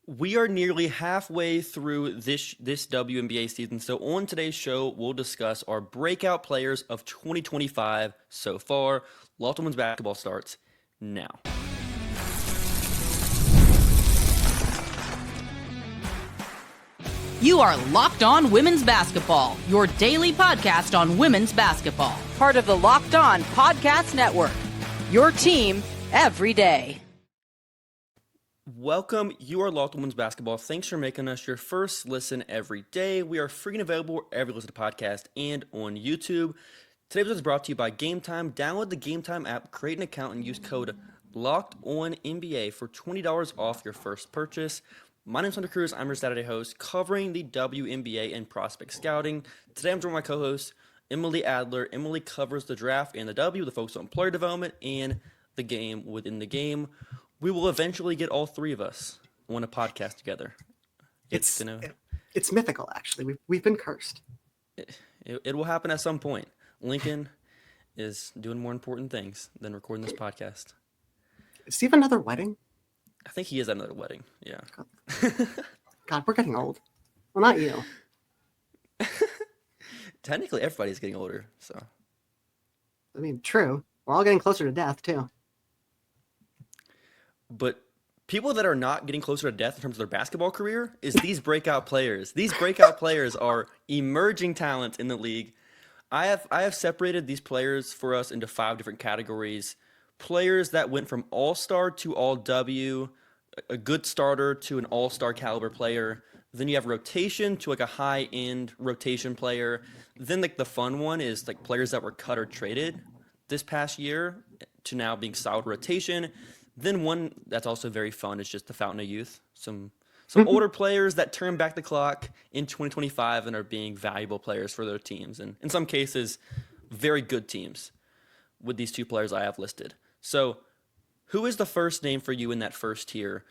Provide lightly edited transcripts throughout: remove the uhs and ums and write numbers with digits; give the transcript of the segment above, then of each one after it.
We are nearly halfway through this WNBA season, so on today's show, we'll discuss our breakout players of 2025 so far. Lofton Women's basketball starts now. You are Locked On Women's Basketball, your daily podcast on women's basketball. Part of the Locked On Podcast Network, your team every day. Welcome, you are Locked On Women's Basketball. Thanks for making us your first listen every day. We are free and available wherever you listen to podcasts and on YouTube. Today's episode is brought to you by Game Time. Download the Game Time app, create an account, and use code LOCKEDONNBA for $20 off your first purchase. My name is Hunter Cruse. I'm your Saturday host covering the WNBA and prospect scouting. Today I'm joined by my co-host, Emily Adler. Emily covers the draft and the W, the focus on player development, and the game within the game. We will eventually get all three of us on a podcast together. It's mythical, actually. We've been cursed. It will happen at some point. Lincoln is doing more important things than recording this podcast. Is he have another wedding? I think he is at another wedding. Yeah. God, we're getting old. Well, not you. Technically, everybody's getting older. So. I mean, true. We're all getting closer to death, too. But people that are not getting closer to death in terms of their basketball career is these breakout players. These breakout players are emerging talents in the league. I have separated these players for us into 5 different categories. Players that went from all-star to all-W, a good starter to an all-star caliber player. Then you have rotation to like a high-end rotation player. Then like the fun one is like players that were cut or traded this past year to now being solid rotation. Then one that's also very fun is just the fountain of youth. Some older players that turn back the clock in 2025 and are being valuable players for their teams. And in some cases, very good teams with these 2 players I have listed. So who is the first name for you in that first tier?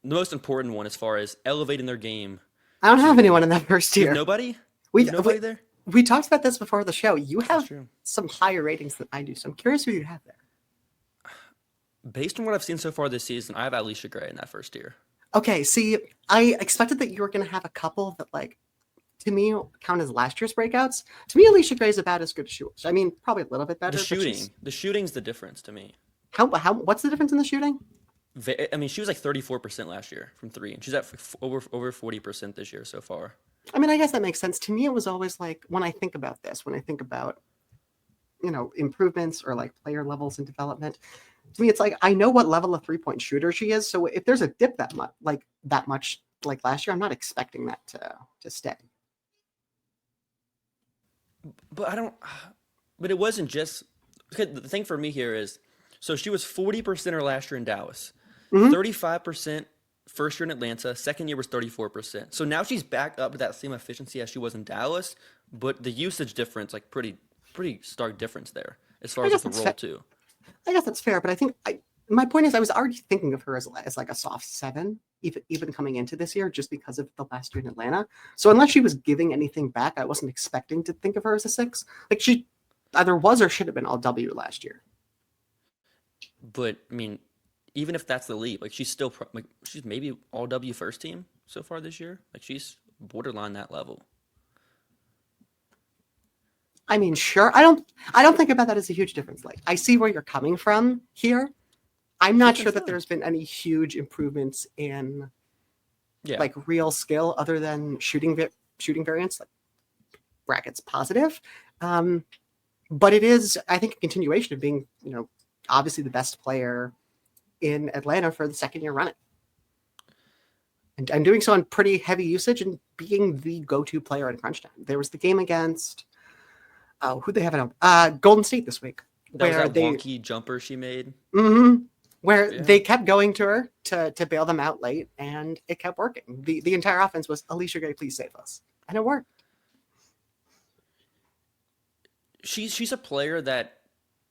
The most important one as far as elevating their game. I don't have anyone in that first tier. Nobody? Nobody there? We talked about this before the show. You have some higher ratings than I do, so I'm curious who you have there. Based on what I've seen so far this season, I have Alicia Gray in that first tier. Okay, see, I expected that you were going to have a couple that, like, to me, count as last year's breakouts. To me, Alicia Gray is about as good as she was. I mean, probably a little bit better. The shooting's the difference to me. What's the difference in the shooting? I mean, she was like 34% last year from 3, and she's at over 40% this year so far. I mean, I guess that makes sense. To me, it was always like, when I think about, improvements or like player levels in development, to me, it's like, I know what level of 3-point shooter she is. So if there's a dip that much like last year, I'm not expecting that to stay. But it wasn't just, because the thing for me here is, so she was 40% her last year in Dallas, 35% first year in Atlanta, second year was 34%. So now she's back up to that same efficiency as she was in Dallas, but the usage difference, like pretty stark difference there as far as the role too. I guess that's fair, but I think my point is I was already thinking of her as like a soft 7, even coming into this year, just because of the last year in Atlanta. So unless she was giving anything back, I wasn't expecting to think of her as a 6. Like she either was or should have been all W last year. But I mean, even if that's the leap, like she's still she's maybe all W first team so far this year. Like she's borderline that level. I mean, sure. I don't think about that as a huge difference. Like, I see where you're coming from here. I'm not sure that there's been any huge improvements in like real skill other than shooting variance, like brackets positive. But it is, I think, a continuation of being, obviously the best player in Atlanta for the second year running. And doing so on pretty heavy usage and being the go-to player in crunch time. There was the game against who they have it Golden State this week. That was that wonky jumper she made. Where they kept going to her to bail them out late, and it kept working. The entire offense was, Alicia Gray, please save us. And it worked. She's a player that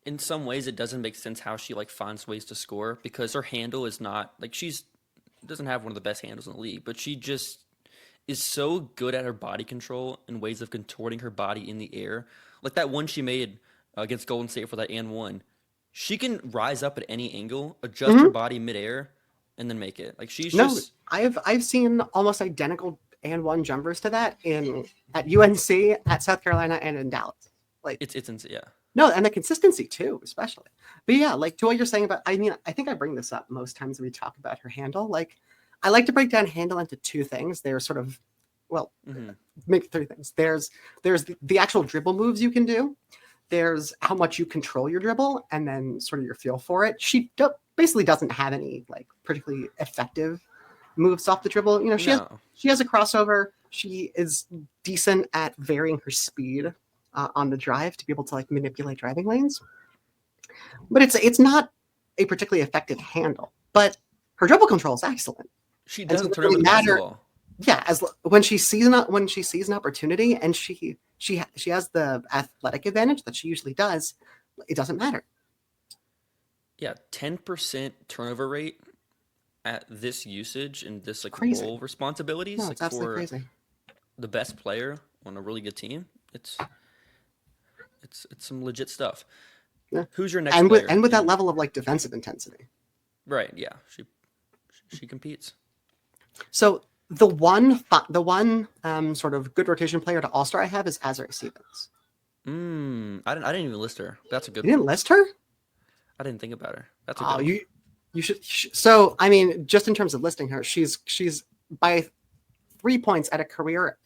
in some ways it doesn't make sense how she like finds ways to score, because her handle is not like doesn't have one of the best handles in the league, but she just is so good at her body control and ways of contorting her body in the air. Like that one she made against Golden State for that and one. She can rise up at any angle, adjust her body midair, and then make it. Like she's No, just I've seen almost identical and one jumpers to that at UNC, at South Carolina, and in Dallas. Like it's yeah. No, and the consistency too, especially. But yeah, like to what you're saying about, I mean, I think I bring this up most times when we talk about her handle. Like, I like to break down handle into two things. There's sort of, well, maybe three things. There's the actual dribble moves you can do. There's how much you control your dribble, and then sort of your feel for it. She basically doesn't have any like particularly effective moves off the dribble. You know, she has a crossover. She is decent at varying her speed on the drive to be able to like manipulate driving lanes. But it's not a particularly effective handle. But her dribble control is excellent. She doesn't turn over the basketball. Yeah, when she sees an opportunity and she has the athletic advantage that she usually does, it doesn't matter. Yeah, 10% turnover rate at this usage and this like crazy. role responsibilities. No, it's like absolutely for crazy. The best player on a really good team. It's some legit stuff. Yeah. Who's your next player? And with that level of like defensive intensity. Right. Yeah. She competes. So the one sort of good rotation player to All-Star I have is Azari Stevens. I didn't even list her. That's a good. You didn't list her? I didn't think about her. That's a good. You should. So I mean, just in terms of listing her, she's by 3 points at career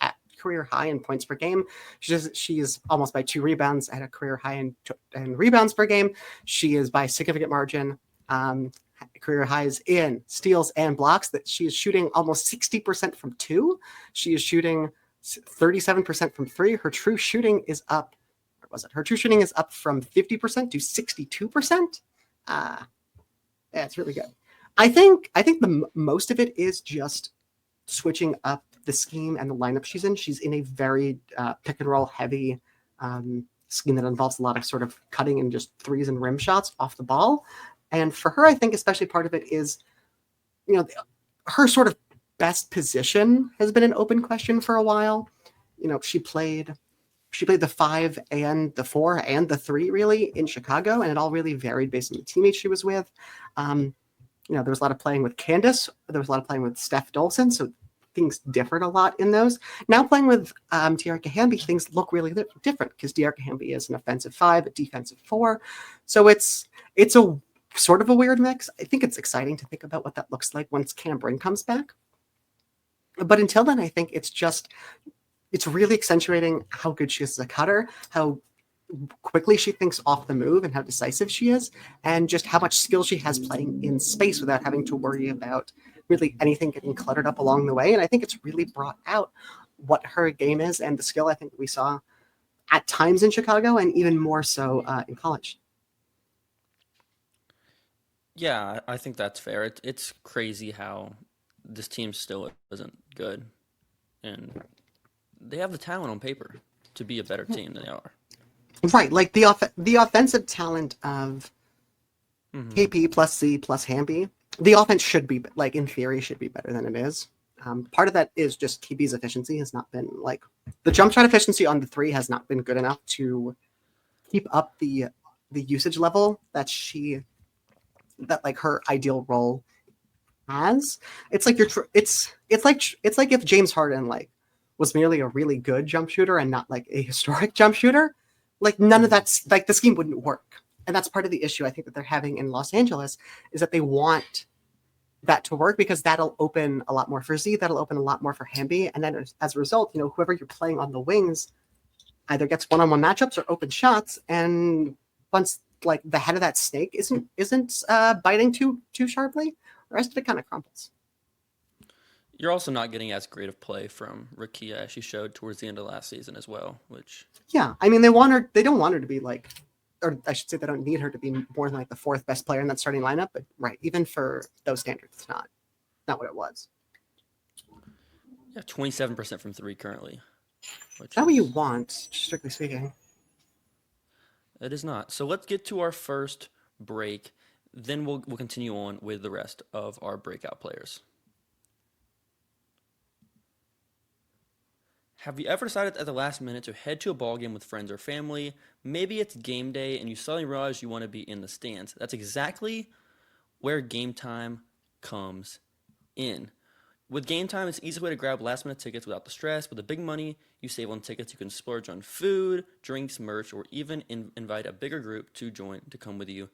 high in points per game. She's almost by 2 rebounds at a career high in rebounds per game. She is by significant margin career highs in steals and blocks. That she is shooting almost 60% from 2. She is shooting 37% from 3. Her true shooting is up. Where was it? Her true shooting is up from 50% to 62%. Yeah, it's really good. I think the most of it is just switching up the scheme and the lineup she's in. She's in a very pick and roll heavy scheme that involves a lot of sort of cutting and just threes and rim shots off the ball. And for her, I think especially part of it is, her sort of best position has been an open question for a while. She played the 5 and the 4 and the 3 really in Chicago, and it all really varied based on the teammates she was with. There was a lot of playing with Candace. There was a lot of playing with Steph Dolson. So things differed a lot in those. Now playing with Dearica Hamby, things look really different because Dearica Hamby is an offensive 5, a defensive 4. So it's a sort of a weird mix. I think it's exciting to think about what that looks like once Cam Bryn comes back. But until then, I think it's really accentuating how good she is as a cutter, how quickly she thinks off the move and how decisive she is, and just how much skill she has playing in space without having to worry about really anything getting cluttered up along the way. And I think it's really brought out what her game is and the skill I think we saw at times in Chicago and even more so in college. Yeah, I think that's fair. It's crazy how this team still isn't good, and they have the talent on paper to be a better team than they are. Right, like the offensive talent of KP plus C plus Hamby, the offense should be, like in theory, should be better than it is. Part of that is just KP's efficiency has not been like the jump shot efficiency on the 3 has not been good enough to keep up the usage level that like her ideal role has. It's like it's like if James Harden like was merely a really good jump shooter and not like a historic jump shooter. Like none of that's like the scheme wouldn't work. And that's part of the issue I think that they're having in Los Angeles is that they want that to work because that'll open a lot more for Z, that'll open a lot more for Hamby. And then as a result, whoever you're playing on the wings either gets one-on-one matchups or open shots. And once like the head of that snake isn't biting too sharply, the rest of it kind of crumples. You're also not getting as great of play from Rakia as she showed towards the end of last season as well, which... Yeah, I mean, they don't want her to be like, or I should say they don't need her to be more than like the 4th best player in that starting lineup, but right, even for those standards, it's not what it was. Yeah, 27% from 3 currently. Which is what you want, strictly speaking. It is not. So let's get to our first break, then we'll continue on with the rest of our breakout players. Have you ever decided at the last minute to head to a ball game with friends or family? Maybe it's game day and you suddenly realize you want to be in the stands. That's exactly where Game Time comes in. With Game Time, it's an easy way to grab last-minute tickets without the stress. With the big money you save on tickets, you can splurge on food, drinks, merch, or even invite a bigger group to come with you.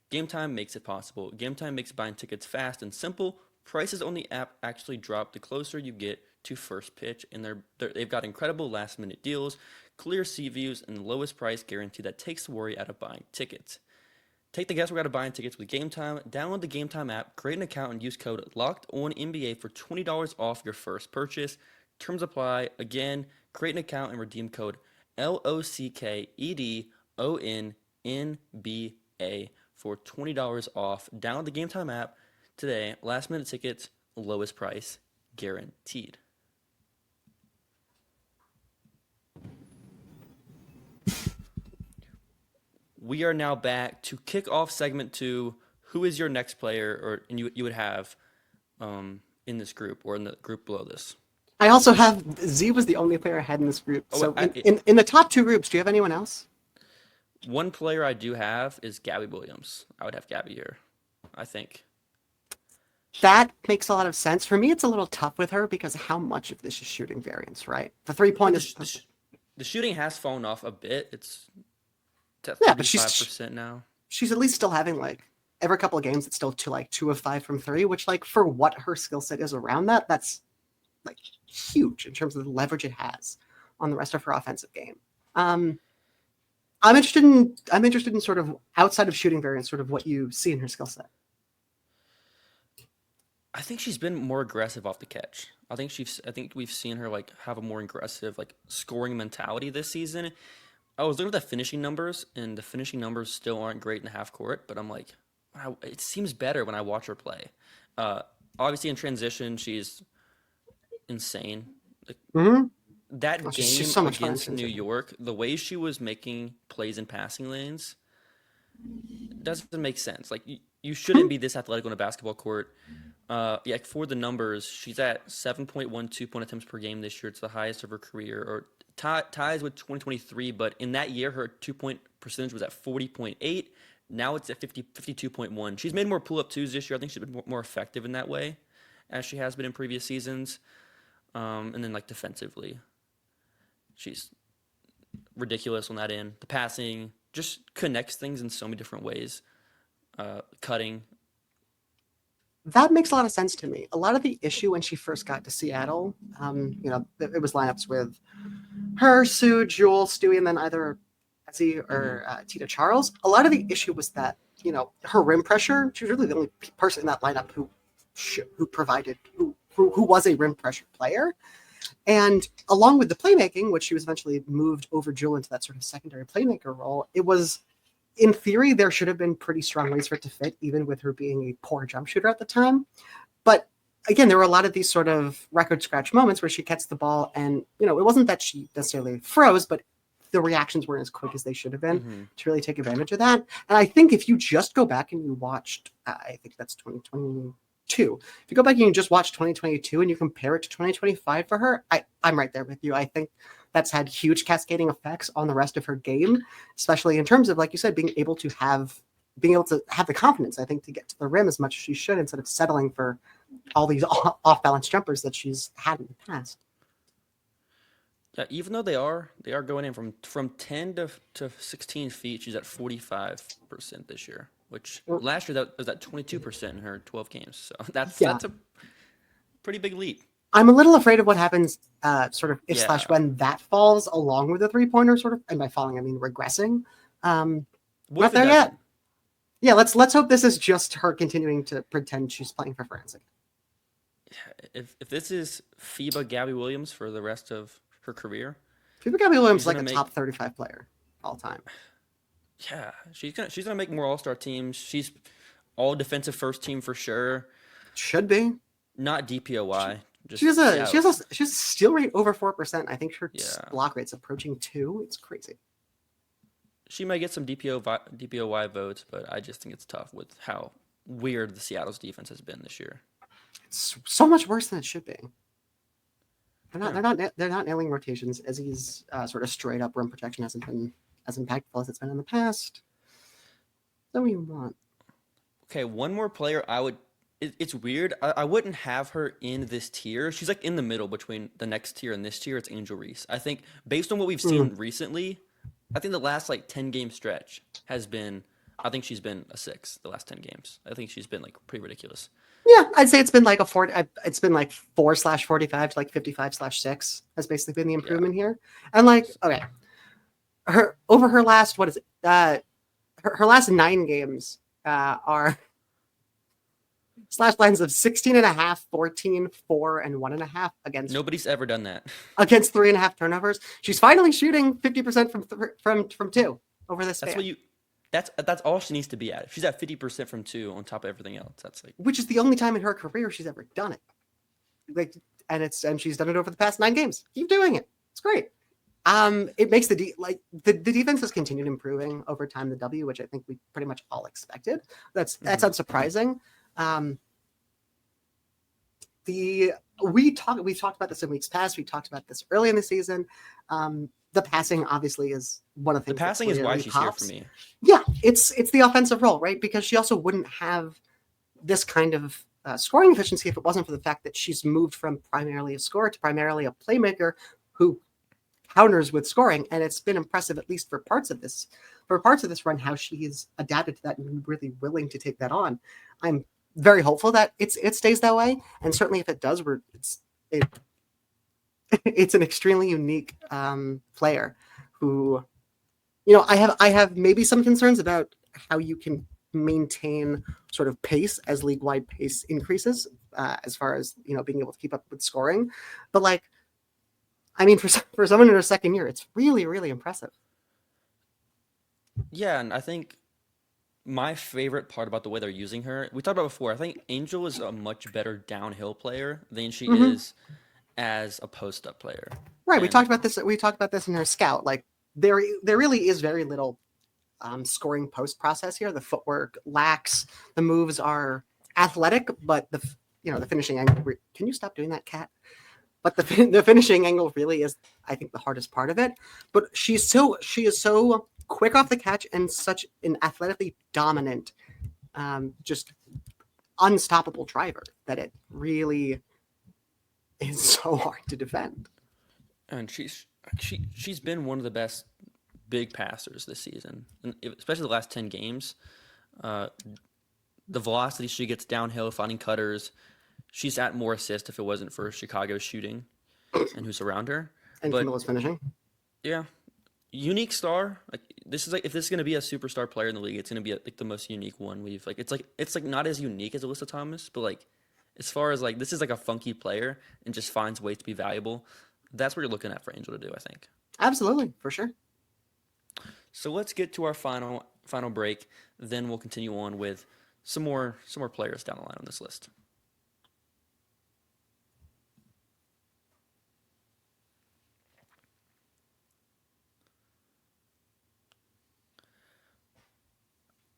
Game Time makes it possible. Game Time makes buying tickets fast and simple. Prices on the app actually drop the closer you get to first pitch, and they've got incredible last-minute deals, clear seat views, and the lowest price guarantee that takes the worry out of buying tickets. Take the guesswork out of buying tickets with Game Time. Download the Game Time app, create an account, and use code LOCKEDONNBA for $20 off your first purchase. Terms apply. Again, create an account and redeem code LOCKEDONNBA for $20 off. Download the Game Time app today. Last minute tickets, lowest price, guaranteed. We are now back to kick off segment 2. Who is your next player, you would have in this group or in the group below this? I also have Z was the only player I had in this group. So in the top 2 groups, do you have anyone else? One player I do have is Gabby Williams. I would have Gabby here, I think. That makes a lot of sense. For me, it's a little tough with her because how much of this is shooting variance, right? The 3-point is... The shooting has fallen off a bit. It's at 35% now. She's at least still having, like, every couple of games, it's still to 2 of 5 from 3, which, like, for what her skill set is around that, that's, like, huge in terms of the leverage it has on the rest of her offensive game. I'm interested in sort of outside of shooting variance, sort of what you see in her skill set. I think she's been more aggressive off the catch. I think we've seen her like have a more aggressive like scoring mentality this season. I was looking at the finishing numbers, and the finishing numbers still aren't great in the half court, but I'm like, wow, it seems better when I watch her play. Obviously in transition, she's insane. Like, that game so against New York, the way she was making plays in passing lanes doesn't make sense. Like you shouldn't be this athletic on a basketball court. For the numbers, she's at 7.1 2-point attempts per game this year. It's the highest of her career, or ties with 2023. But in that year, her 2-point percentage was at 40.8. Now it's at 52.1. She's made more pull-up twos this year. I think she's been more effective in that way, as she has been in previous seasons. And then like defensively, she's ridiculous on that end. The passing just connects things in so many different ways. Cutting. That makes a lot of sense to me. A lot of the issue when she first got to Seattle, it was lineups with her, Sue, Jewel, Stewie, and then either Jacy or Tita Charles. A lot of the issue was that, her rim pressure, she was really the only person in that lineup who was a rim pressure player. And along with the playmaking, which she was eventually moved over Jewel into that sort of secondary playmaker role, it was, in theory, there should have been pretty strong ways for it to fit, even with her being a poor jump shooter at the time. But again, there were a lot of these sort of record scratch moments where she gets the ball and, it wasn't that she necessarily froze, but the reactions weren't as quick as they should have been to really take advantage of that. And I think if you just go back and you watched, I think that's 2022. If you go back and you just watch 2022 and you compare it to 2025 for her, I'm right there with you. I think that's had huge cascading effects on the rest of her game, especially in terms of, like you said, being able to have the confidence, I think, to get to the rim as much as she should instead of settling for all these off-balance jumpers that she's had in the past. Yeah, even though they are going in from 10 to 16 feet, she's at 45% this year, which last year that was at 22% in her 12 games. So that's a pretty big leap. I'm a little afraid of what happens when that falls along with the 3-pointer sort of, and by falling I mean regressing. Not there yet. Yeah, let's hope this is just her continuing to pretend she's playing for France. If this is FIBA Gabby Williams for the rest of her career, FIBA Gabby Williams is like a top 35 player all time. Yeah, she's gonna make more All-Star teams. She's all defensive first team for sure. Should be. Not DPOY. She has a steal rate over 4%. I think her block rate's approaching 2. It's crazy. She might get some DPOY votes, but I just think it's tough with how weird the Seattle's defense has been this year. It's so much worse than it should be. They're not nailing rotations. Izzy's sort of straight up rim protection hasn't been as impactful as it's been in the past. What do we want? Okay, one more player I would it's weird. I wouldn't have her in this tier. She's like in the middle between the next tier and this tier. It's Angel Reese. I think based on what we've seen recently, I think the last like 10-game stretch has been. I think she's been a 6 the last 10 games. I think she's been like pretty ridiculous. Yeah, I'd say it's been like it's been like 4/45 to like 55/6 has basically been the improvement here. And like, okay, her last, what is it? Her last 9 games are slash lines of 16.5, 14, 4, and 1.5 against. Nobody's ever done that. Against 3.5 turnovers. She's finally shooting 50% from 2 over this. That's span. what you. That's all she needs to be at. If she's at 50% from 2 on top of everything else, that's like. Which is the only time in her career she's ever done it. Like, and she's done it over the past 9 games. Keep doing it. It's great. It makes the defense has continued improving over time. The W, which I think we pretty much all expected. That's unsurprising. We've talked about this in weeks past. We talked about this early in the season. The passing obviously is one of the things. The passing is why she's pops. here for me. Yeah, it's the offensive role, right? Because she also wouldn't have this kind of scoring efficiency if it wasn't for the fact that she's moved from primarily a scorer to primarily a playmaker who counters with scoring, and it's been impressive, at least for parts of this run, how she's adapted to that and really willing to take that on. I'm very hopeful that it stays that way, and certainly if it does, it's an extremely unique player who, I have maybe some concerns about how you can maintain sort of pace as league-wide pace increases, as far as being able to keep up with scoring, but like, I mean, for someone in her second year, it's really, really impressive. Yeah, and I think my favorite part about the way they're using her, we talked about before, I think Angel is a much better downhill player than she is as a post-up player. Right. We talked about this in her scout. Like there really is very little scoring post process here. The footwork lacks. The moves are athletic, but the finishing angle. Can you stop doing that, Kat? But the finishing angle really is, I think, the hardest part of it. But she is so quick off the catch and such an athletically dominant, just unstoppable driver that it really is so hard to defend. And she's been one of the best big passers this season, and especially the last 10 games. The velocity she gets downhill, finding cutters. She's at more assists if it wasn't for Chicago's shooting and who's around her. And Kamil's finishing. Yeah. Unique star. Like this is like, if this is going to be a superstar player in the league, it's going to be like the most unique one we've it's like not as unique as Alyssa Thomas, but like as far as like this is like a funky player and just finds ways to be valuable. That's what you're looking at for Angel to do, I think. Absolutely, for sure. So let's get to our final break. Then we'll continue on with some more players down the line on this list.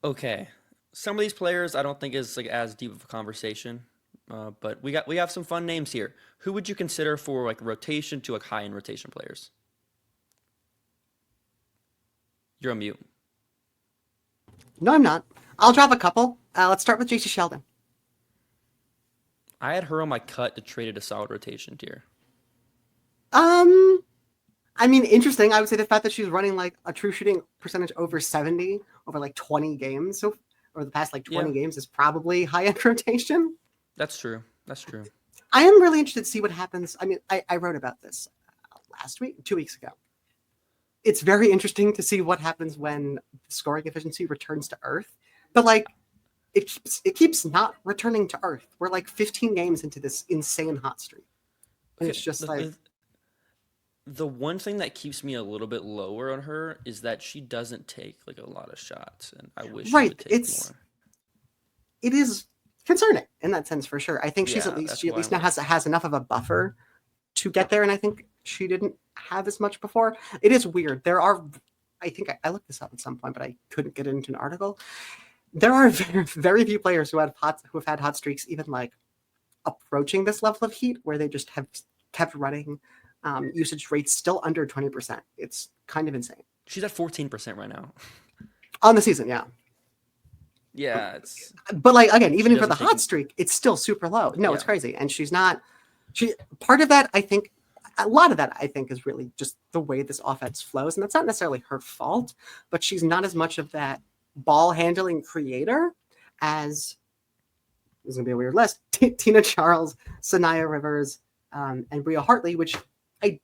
Okay, some of these players I don't think is like as deep of a conversation, but we have some fun names here. Who would you consider for like rotation to like high-end rotation players? You're on mute. No, I'm not. I'll drop a couple. Let's start with Jacy Sheldon. I had her on my cut to trade it a solid rotation tier. I mean, interesting. I would say the fact that she's running like a true shooting percentage over 70 over like 20 games, so over the past like 20 games is probably high-end rotation. That's true. I am really interested to see what happens. I mean, I wrote about this last week, 2 weeks ago. It's very interesting to see what happens when scoring efficiency returns to earth. But like, it keeps not returning to earth. We're like 15 games into this insane hot streak. And it's just the one thing that keeps me a little bit lower on her is that she doesn't take like a lot of shots, and I wish she would take more. It is concerning in that sense for sure. I think she at least now has enough of a buffer to get there, and I think she didn't have as much before. It is weird. There are, I think I looked this up at some point, but I couldn't get it into an article. There are very, very few players who have had hot streaks, even like approaching this level of heat, where they just have kept running usage rates still under 20%. It's kind of insane. She's at 14% right now. On the season, yeah. Yeah, it's But like again, even for the doesn't take hot streak, it's still super low. No, it's Yeah. crazy. And she's not. She part of that, I think, a lot of that, I think, is really just the way this offense flows, and that's not necessarily her fault. But she's not as much of that ball handling creator as this is gonna be a weird list. Tina Charles, Sanaya Rivers, and Bria Hartley, which I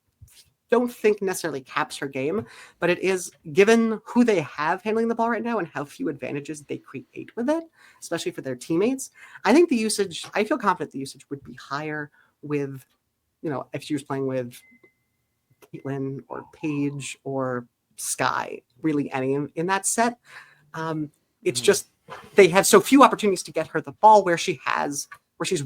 don't think necessarily caps her game, but it is given who they have handling the ball right now and how few advantages they create with it, especially for their teammates. I think the usage, I feel confident the usage would be higher with, if she was playing with Caitlin or Paige or Sky, really any in that set. It's just they have so few opportunities to get her the ball where she's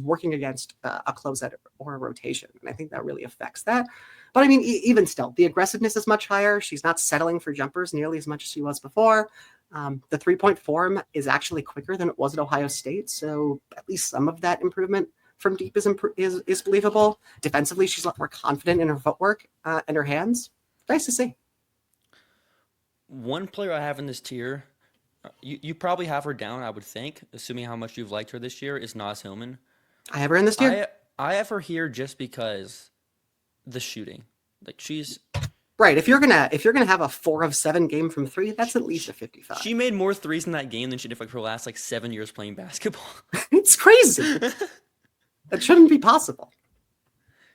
working against a closeout or a rotation. And I think that really affects that. But I mean, even still, the aggressiveness is much higher. She's not settling for jumpers nearly as much as she was before. The 3-point form is actually quicker than it was at Ohio State. So at least some of that improvement from deep is believable. Defensively, she's a lot more confident in her footwork and her hands. Nice to see. one player I have in this tier. You probably have her down, I would think, assuming how much you've liked her this year, is Naz Hillmon. I have her in this tier. I have her here just because the shooting. Like she's right. If you're gonna have a 4 of 7 game from 3, that's at least a 55. She made more threes in that game than she did for her last 7 years playing basketball. It's crazy. That shouldn't be possible.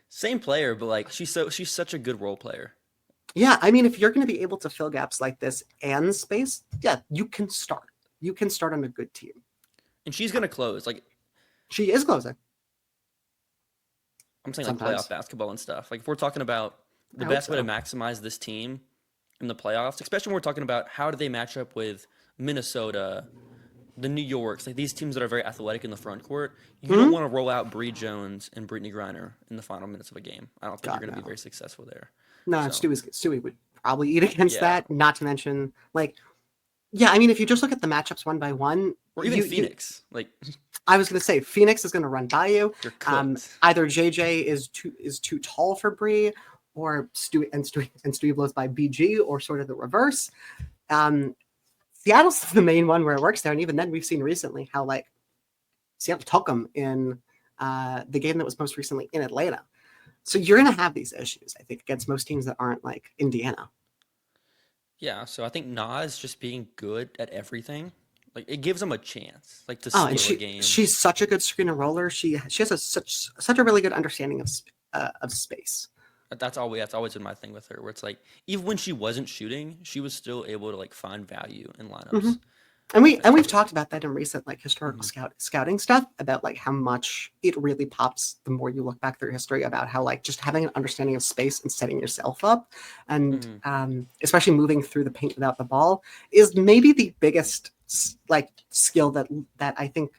Same player, but she's such a good role player. Yeah, I mean, if you're going to be able to fill gaps like this and space, yeah, you can start. You can start on a good team. And she's going to close. She is closing. I'm saying Sometimes. playoff basketball and stuff. If we're talking about the best way to maximize this team in the playoffs, especially when we're talking about how do they match up with Minnesota, the New Yorks, these teams that are very athletic in the front court, you don't want to roll out Bree Jones and Brittany Griner in the final minutes of a game. I don't think you're going to be very successful there. No, So. Stewie would probably eat against that. Not to mention, I mean, if you just look at the matchups one by one, or even Phoenix, I was going to say Phoenix is going to run by you. Either JJ is too tall for Bree, or Stewie blows by BG, or sort of the reverse. Seattle's the main one where it works there, and even then, we've seen recently how Seattle took them in the game that was most recently in Atlanta. So you're going to have these issues, I think, against most teams that aren't like Indiana. Yeah, so I think Naz just being good at everything, it gives them a chance, to steal a game. She's such a good screen and roller. She has such a really good understanding of space. That's always been my thing with her, where it's even when she wasn't shooting, she was still able to find value in lineups. Mm-hmm. And we've talked about that in recent historical scouting stuff, about how much it really pops the more you look back through history, about how just having an understanding of space and setting yourself up, and especially moving through the paint without the ball, is maybe the biggest skill that I think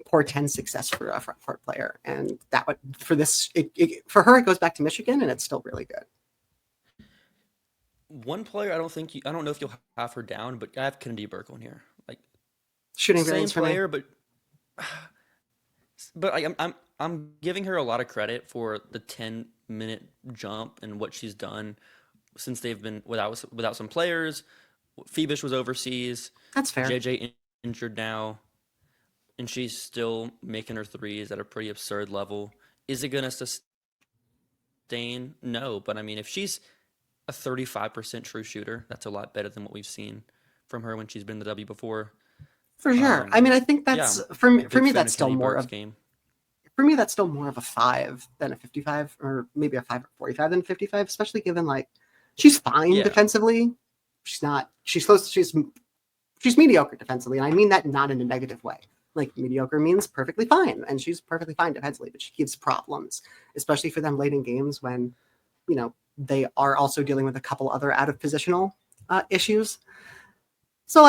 portends success for a front court player. And that would for her, it goes back to Michigan, and it's still really good. One player I don't know if you'll have her down, but I have Kennedy Burkle in here. Shooting same player, but I'm giving her a lot of credit for the 10-minute jump and what she's done since they've been without some players. Phoebus was overseas. That's fair. JJ injured now, and she's still making her threes at a pretty absurd level. Is it going to sustain? No, but I mean, if she's a 35% true shooter, that's a lot better than what we've seen from her when she's been in the W before. For sure. I mean, I think that's for me that's still more of game. For me, that's still more of a 5 than a 55, or maybe a 5 or 45 than 55, especially given she's fine defensively. She's not. She's mediocre defensively, and I mean that not in a negative way. Mediocre means perfectly fine, and she's perfectly fine defensively, but she gives problems, especially for them late in games when, they are also dealing with a couple other out of positional issues. So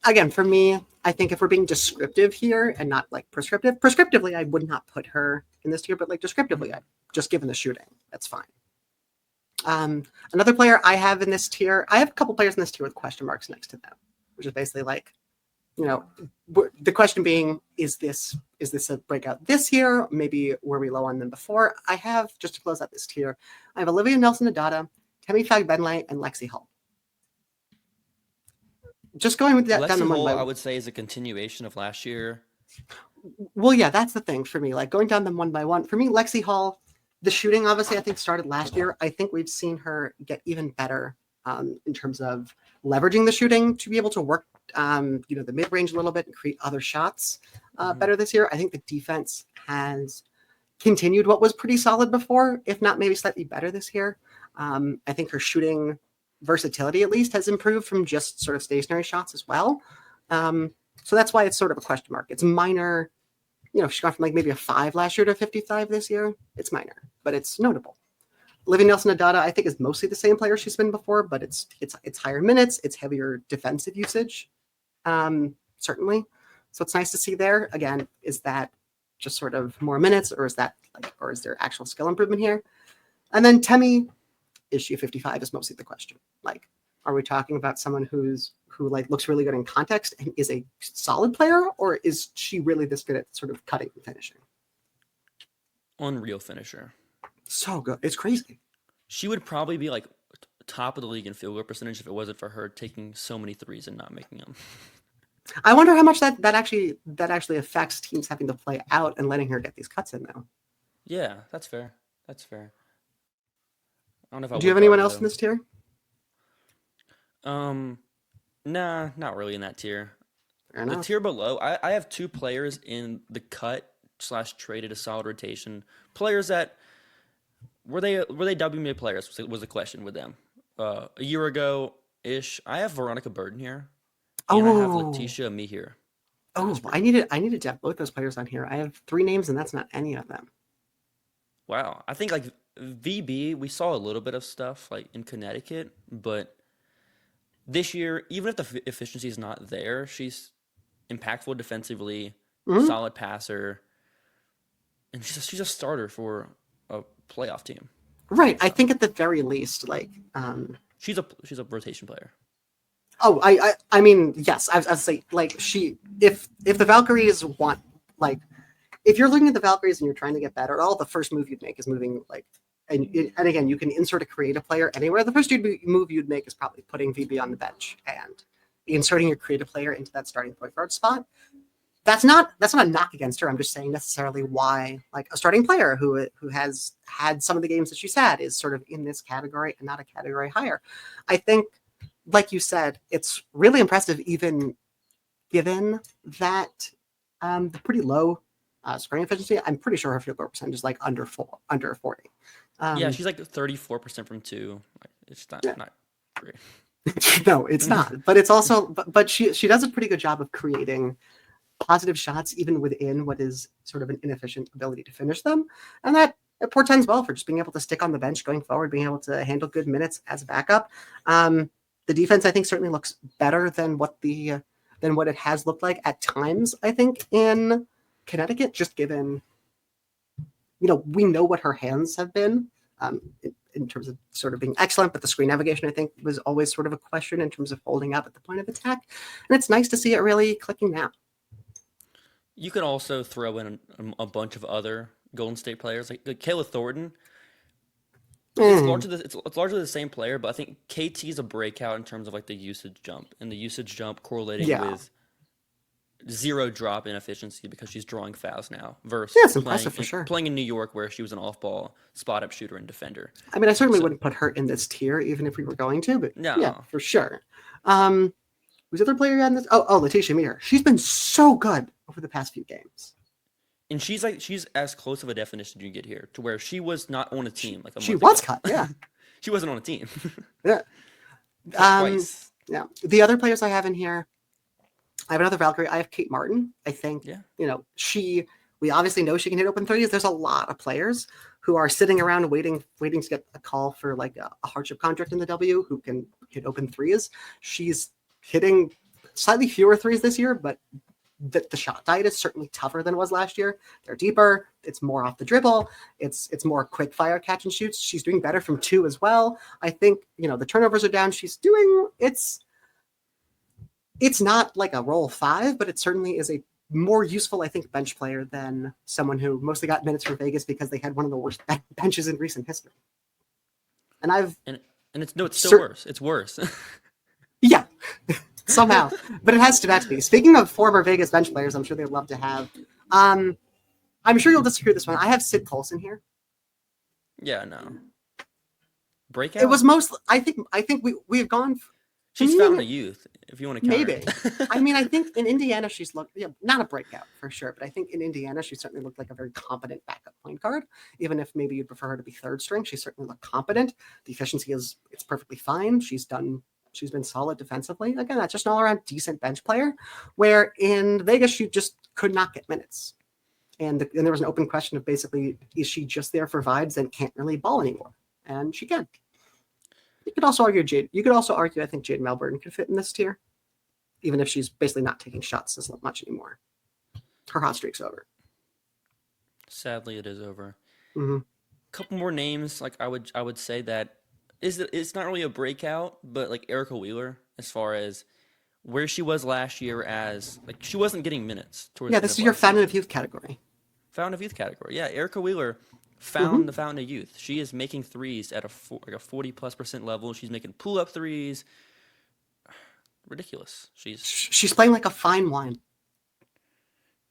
again, for me, I think if we're being descriptive here and not prescriptively, I would not put her in this tier, but descriptively, just given the shooting, that's fine. Another player I have in this tier, I have a couple players in this tier with question marks next to them, which is basically the question being, is this a breakout this year? Maybe were we low on them before? I have, just to close out this tier, I have Olivia Nelson-Adada, Temi Fagbenle, and Lexi Hull. just going with that down Lexi the one Hole, by I would say, is a continuation of last year. Well, yeah, that's the thing for me. Like going down them one by one. For me, Lexi Hall, the shooting obviously I think started last year. I think we've seen her get even better in terms of leveraging the shooting to be able to work, the mid range a little bit and create other shots better this year. I think the defense has continued what was pretty solid before, if not maybe slightly better this year. I think her shooting versatility at least has improved from just sort of stationary shots as well. So that's why it's sort of a question mark. It's minor. She's gone from like maybe a 5 last year to 55 this year. It's minor, but it's notable. Olivia Nelson-Adada, I think, is mostly the same player she's been before, but it's higher minutes, it's heavier defensive usage, certainly. So it's nice to see there. Again, is that just sort of more minutes, or is there actual skill improvement here? And then Temi, is she a 55 is mostly the question. Like, are we talking about someone who like looks really good in context and is a solid player, or is she really this good at sort of cutting and finishing? Unreal finisher. So good. It's crazy. She would probably be like top of the league in field goal percentage if it wasn't for her taking so many threes and not making them. I wonder how much that actually affects teams having to play out and letting her get these cuts in though. Yeah, that's fair. I don't know if Do you have anyone else in this tier? Nah, not really in that tier. Fair The enough. tier below, I have 2 players in the cut/traded a solid rotation. Players that were they WNBA players was the question with them. A year ago ish. I have Veronica Burden here. And I have Letitia Me here. Oh, I needed to have both those players on here. I have 3 names and that's not any of them. Wow. I think like VB, we saw a little bit of stuff like in Connecticut, but this year, even if the efficiency is not there, she's impactful defensively, solid passer, and she's a starter for a playoff team. Right. I think at the very least, like she's a rotation player. Oh, I mean, yes. I'd say like if the Valkyries want, like, if you're looking at the Valkyries and you're trying to get better, all the first move you'd make is moving like. And again, you can insert a creative player anywhere. The first move you'd make is probably putting VB on the bench and inserting your creative player into that starting point guard spot. That's not a knock against her. I'm just saying necessarily why, like, a starting player who has had some of the games that she's had is sort of in this category and not a category higher. I think, like you said, it's really impressive, even given that the pretty low scoring efficiency. I'm pretty sure her field goal percentage is like under 40. Yeah, she's like 34% from 2. It's not great. No, it's not. But it's also, but she does a pretty good job of creating positive shots, even within what is sort of an inefficient ability to finish them, and that it portends well for just being able to stick on the bench going forward, being able to handle good minutes as a backup. The defense, I think, certainly looks better than what it has looked like at times. I think in Connecticut, just given, we know what her hands have been in terms of sort of being excellent, but the screen navigation, I think, was always sort of a question in terms of holding up at the point of attack. And it's nice to see it really clicking now. You can also throw in a bunch of other Golden State players, like Kayla Thornton. It's largely the same player, but I think KT is a breakout in terms of like the usage jump, and the usage jump correlating with 0 drop in efficiency because she's drawing fouls now versus it's impressive for sure. Playing in New York where she was an off-ball spot-up shooter and defender. I mean, I certainly wouldn't put her in this tier even if we were going to, but no. Yeah, for sure. Who's the other player on this? Oh, Letitia Meir. She's been so good over the past few games. And she's as close of a definition you get here to where she was not on a team. Like she was cut, yeah. She wasn't on a team. Yeah. Twice. Yeah. The other players I have in here, I have another Valkyrie. I have Kate Martin. I think, we obviously know she can hit open threes. There's a lot of players who are sitting around waiting to get a call for like a hardship contract in the W who can hit open threes. She's hitting slightly fewer threes this year, but the shot diet is certainly tougher than it was last year. They're deeper. It's more off the dribble. It's more quick fire catch and shoots. She's doing better from 2 as well. I think, the turnovers are down. She's doing, it's not like a roll 5, but it certainly is a more useful, I think, bench player than someone who mostly got minutes for Vegas because they had one of the worst benches in recent history. And it's still worse. It's worse. Yeah. somehow. But it has to be. Speaking of former Vegas bench players, I'm sure they'd love to have. I'm sure you'll disagree with this one. I have Sid Colson here. Yeah, no. Breakout? It was mostly. I think we've gone. She's found a youth, if you want to count maybe. her. I mean, I think in Indiana she's looked, not a breakout for sure, but I think in Indiana she certainly looked like a very competent backup point guard. Even if maybe you'd prefer her to be third string, she certainly looked competent. The efficiency it's perfectly fine. She's been solid defensively. Again, that's just an all around decent bench player. Where in Vegas she just could not get minutes, and there was an open question of basically, is she just there for vibes and can't really ball anymore? And she can. You could also argue I think Jade Melbourne could fit in this tier, even if she's basically not taking shots as much anymore. Her hot streak's over. Sadly, it is over. Mm-hmm. Couple more names, like I would say that it's not really a breakout, but like Erica Wheeler, as far as where she was last year, as like she wasn't getting minutes. Yeah, this is your fountain of youth category. Fountain of youth category. Yeah, Erica Wheeler found the fountain of youth. She is making threes at a 40+% level. She's making pull-up threes. Ridiculous. She's playing like a fine wine.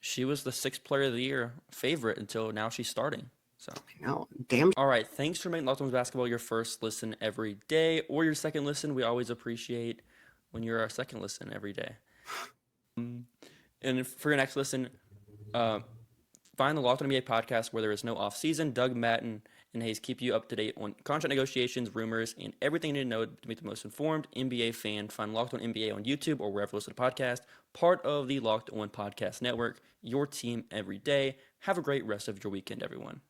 She was the 6th player of the year favorite until now she's starting. So no, damn. All right, thanks for making Locked On Basketball your first listen every day, or your second listen. We always appreciate when you're our second listen every day. And for your next listen, find the Locked On NBA podcast where there is no off-season. Doug, Matt, and Hayes keep you up to date on contract negotiations, rumors, and everything you need to know to be the most informed NBA fan. Find Locked On NBA on YouTube or wherever you listen to podcasts. Part of the Locked On Podcast Network, your team every day. Have a great rest of your weekend, everyone.